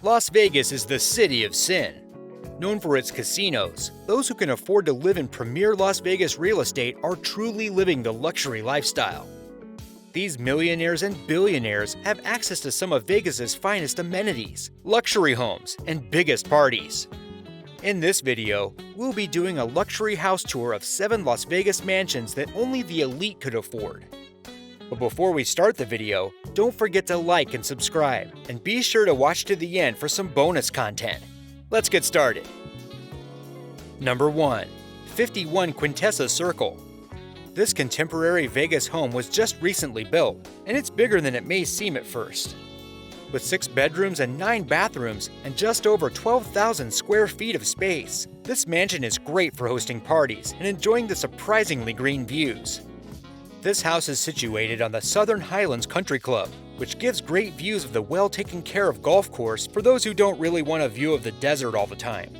Las Vegas is the city of sin. Known for its casinos, those who can afford to live in premier Las Vegas real estate are truly living the luxury lifestyle. These millionaires and billionaires have access to some of Vegas's finest amenities, luxury homes, and biggest parties. In this video, we'll be doing a luxury house tour of 7 Las Vegas mansions that only the elite could afford. But before we start the video, don't forget to like and subscribe, and be sure to watch to the end for some bonus content. Let's get started. Number 1. 51 Quintessa Circle. This contemporary Vegas home was just recently built, and it's bigger than it may seem at first. With 6 bedrooms and 9 bathrooms and just over 12,000 square feet of space, this mansion is great for hosting parties and enjoying the surprisingly green views. This house is situated on the Southern Highlands Country Club, which gives great views of the well-taken-care-of golf course for those who don't really want a view of the desert all the time.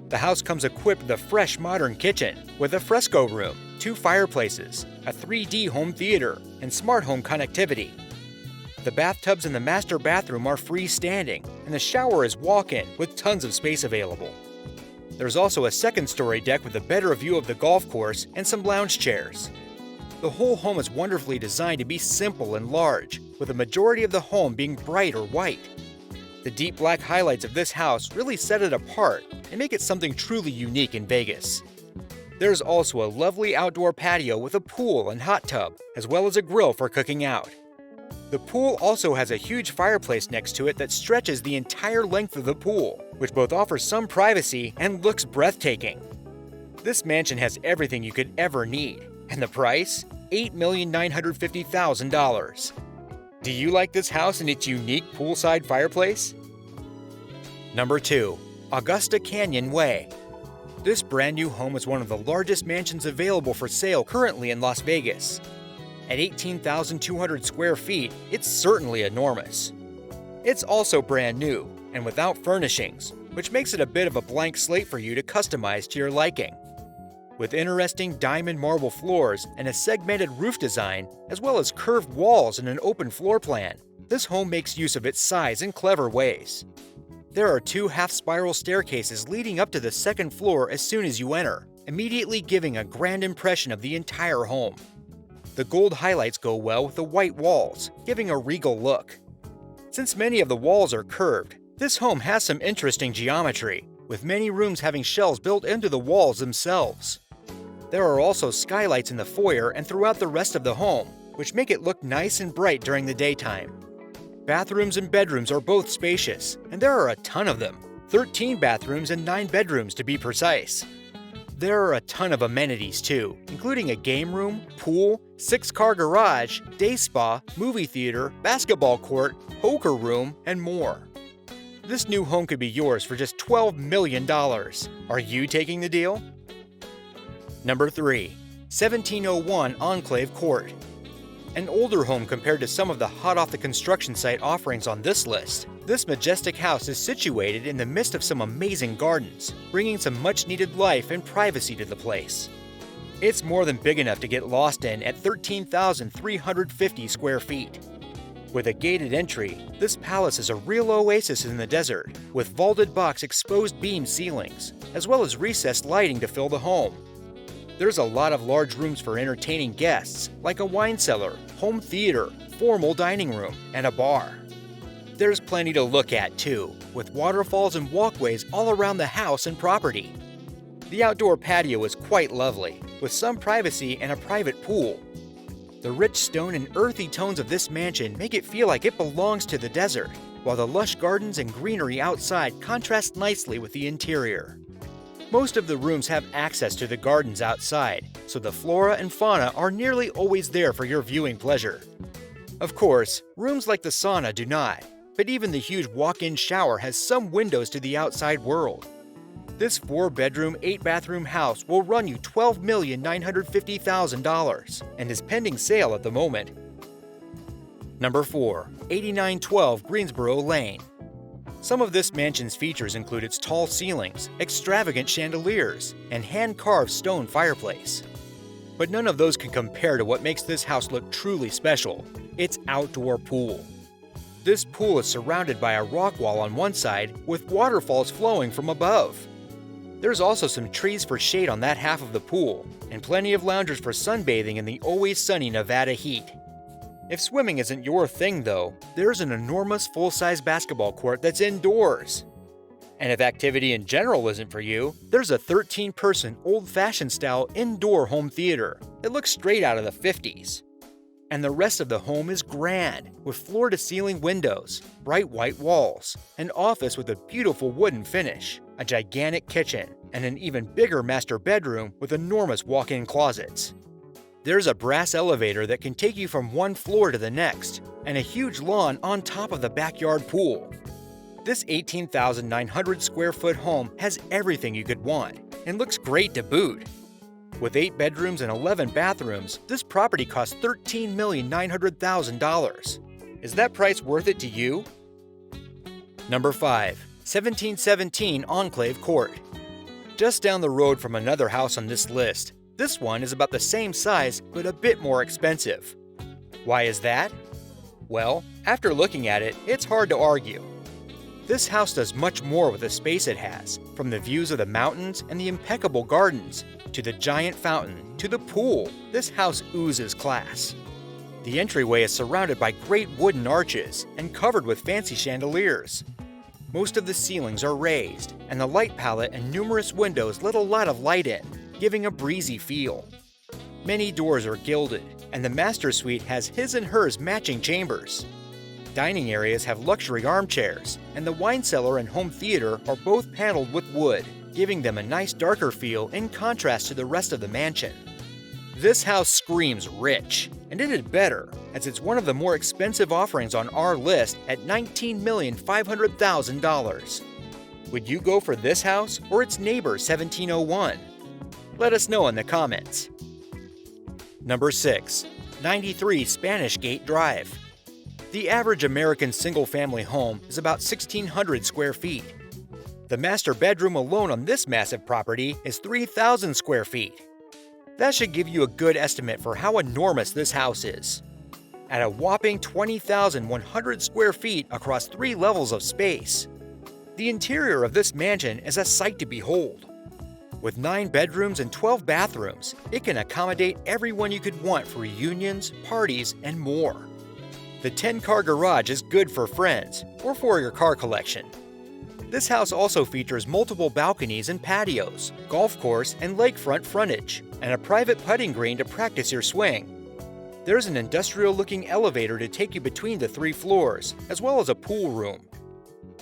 The house comes equipped with a fresh modern kitchen with a fresco room, 2 fireplaces, a 3D home theater, and smart home connectivity. The bathtubs in the master bathroom are freestanding, and the shower is walk-in with tons of space available. There's also a second-story deck with a better view of the golf course and some lounge chairs. The whole home is wonderfully designed to be simple and large, with a majority of the home being bright or white. The deep black highlights of this house really set it apart and make it something truly unique in Vegas. There's also a lovely outdoor patio with a pool and hot tub, as well as a grill for cooking out. The pool also has a huge fireplace next to it that stretches the entire length of the pool, which both offers some privacy and looks breathtaking. This mansion has everything you could ever need, and the price? $8,950,000. Do you like this house and its unique poolside fireplace? Number 2. Augusta Canyon Way. This brand new home is one of the largest mansions available for sale currently in Las Vegas. At 18,200 square feet, it's certainly enormous. It's also brand new and without furnishings, which makes it a bit of a blank slate for you to customize to your liking. With interesting diamond marble floors and a segmented roof design, as well as curved walls and an open floor plan, this home makes use of its size in clever ways. There are 2 half-spiral staircases leading up to the second floor as soon as you enter, immediately giving a grand impression of the entire home. The gold highlights go well with the white walls, giving a regal look. Since many of the walls are curved, this home has some interesting geometry, with many rooms having shelves built into the walls themselves. There are also skylights in the foyer and throughout the rest of the home, which make it look nice and bright during the daytime. Bathrooms and bedrooms are both spacious, and there are a ton of them, 13 bathrooms and 9 bedrooms to be precise. There are a ton of amenities too, including a game room, pool, 6-car garage, day spa, movie theater, basketball court, poker room, and more. This new home could be yours for just $12 million. Are you taking the deal? Number 3. 1701 Enclave Court. An older home compared to some of the hot-off-the-construction site offerings on this list, this majestic house is situated in the midst of some amazing gardens, bringing some much-needed life and privacy to the place. It's more than big enough to get lost in at 13,350 square feet. With a gated entry, this palace is a real oasis in the desert, with vaulted box exposed beam ceilings, as well as recessed lighting to fill the home. There's a lot of large rooms for entertaining guests, like a wine cellar, home theater, formal dining room, and a bar. There's plenty to look at too, with waterfalls and walkways all around the house and property. The outdoor patio is quite lovely, with some privacy and a private pool. The rich stone and earthy tones of this mansion make it feel like it belongs to the desert, while the lush gardens and greenery outside contrast nicely with the interior. Most of the rooms have access to the gardens outside, so the flora and fauna are nearly always there for your viewing pleasure. Of course, rooms like the sauna do not, but even the huge walk-in shower has some windows to the outside world. This 4-bedroom, 8-bathroom house will run you $12,950,000 and is pending sale at the moment. Number 4. 8912 Greensboro Lane. Some of this mansion's features include its tall ceilings, extravagant chandeliers, and hand-carved stone fireplace. But none of those can compare to what makes this house look truly special: its outdoor pool. This pool is surrounded by a rock wall on one side with waterfalls flowing from above. There's also some trees for shade on that half of the pool, and plenty of loungers for sunbathing in the always sunny Nevada heat. If swimming isn't your thing though, there's an enormous full-size basketball court that's indoors. And if activity in general isn't for you, there's a 13-person old-fashioned style indoor home theater that looks straight out of the 50s. And the rest of the home is grand, with floor-to-ceiling windows, bright white walls, an office with a beautiful wooden finish, a gigantic kitchen, and an even bigger master bedroom with enormous walk-in closets. There's a brass elevator that can take you from one floor to the next, and a huge lawn on top of the backyard pool. This 18,900 square foot home has everything you could want, and looks great to boot. With 8 bedrooms and 11 bathrooms, this property costs $13,900,000. Is that price worth it to you? Number 5. 1717 Enclave Court. Just down the road from another house on this list, this one is about the same size but a bit more expensive. Why is that? Well, after looking at it, it's hard to argue. This house does much more with the space it has, from the views of the mountains and the impeccable gardens, to the giant fountain, to the pool. This house oozes class. The entryway is surrounded by great wooden arches and covered with fancy chandeliers. Most of the ceilings are raised, and the light palette and numerous windows let a lot of light in, giving a breezy feel. Many doors are gilded, and the master suite has his and hers matching chambers. Dining areas have luxury armchairs, and the wine cellar and home theater are both paneled with wood, giving them a nice darker feel in contrast to the rest of the mansion. This house screams rich, and it had better, as it's one of the more expensive offerings on our list at $19,500,000. Would you go for this house or its neighbor 1701? Let us know in the comments. Number 6. 93 Spanish Gate Drive. The average American single-family home is about 1,600 square feet. The master bedroom alone on this massive property is 3,000 square feet. That should give you a good estimate for how enormous this house is. At a whopping 20,100 square feet across 3 levels of space. The interior of this mansion is a sight to behold. With 9 bedrooms and 12 bathrooms, it can accommodate everyone you could want for reunions, parties, and more. The 10-car garage is good for friends or for your car collection. This house also features multiple balconies and patios, golf course and lakefront frontage, and a private putting green to practice your swing. There's an industrial-looking elevator to take you between the 3 floors, as well as a pool room.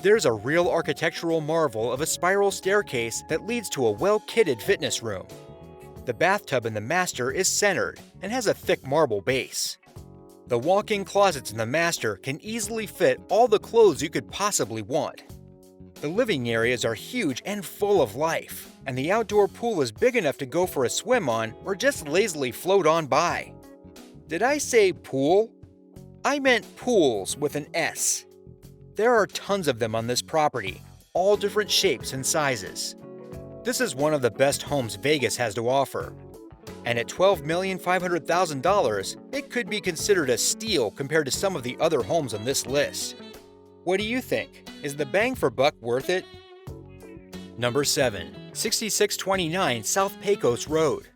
There's a real architectural marvel of a spiral staircase that leads to a well-kitted fitness room. The bathtub in the master is centered and has a thick marble base. The walk-in closets in the master can easily fit all the clothes you could possibly want. The living areas are huge and full of life, and the outdoor pool is big enough to go for a swim on or just lazily float on by. Did I say pool? I meant pools with an S. There are tons of them on this property, all different shapes and sizes. This is one of the best homes Vegas has to offer. And at $12,500,000, it could be considered a steal compared to some of the other homes on this list. What do you think? Is the bang for buck worth it? Number 7. 6629 South Pecos Road.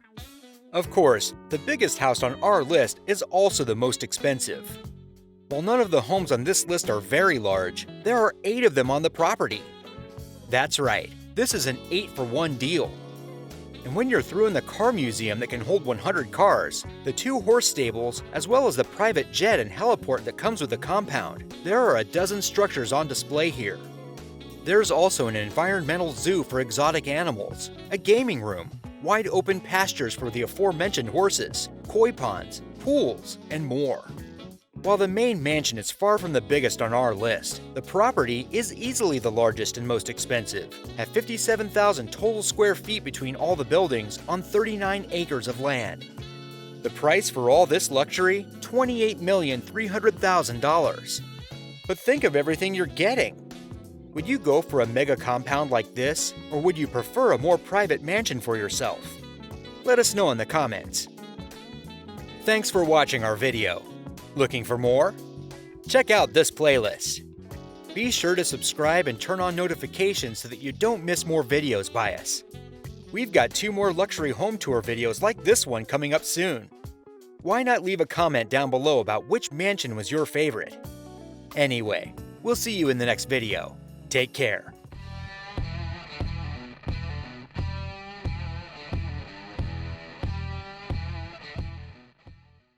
Of course, the biggest house on our list is also the most expensive. While none of the homes on this list are very large, there are 8 of them on the property. That's right, this is an 8-for-1 deal. And when you're through in the car museum that can hold 100 cars, the 2 horse stables, as well as the private jet and heliport that comes with the compound, there are a dozen structures on display here. There's also an environmental zoo for exotic animals, a gaming room, wide open pastures for the aforementioned horses, koi ponds, pools, and more. While the main mansion is far from the biggest on our list, the property is easily the largest and most expensive, at 57,000 total square feet between all the buildings on 39 acres of land. The price for all this luxury? $28,300,000. But think of everything you're getting. Would you go for a mega compound like this, or would you prefer a more private mansion for yourself? Let us know in the comments. Thanks for watching our video. Looking for more? check out this playlist. Be sure to subscribe and turn on notifications so that you don't miss more videos by us. We've got 2 more luxury home tour videos like this one coming up soon. Why not leave a comment down below about which mansion was your favorite? Anyway, we'll see you in the next video. Take care.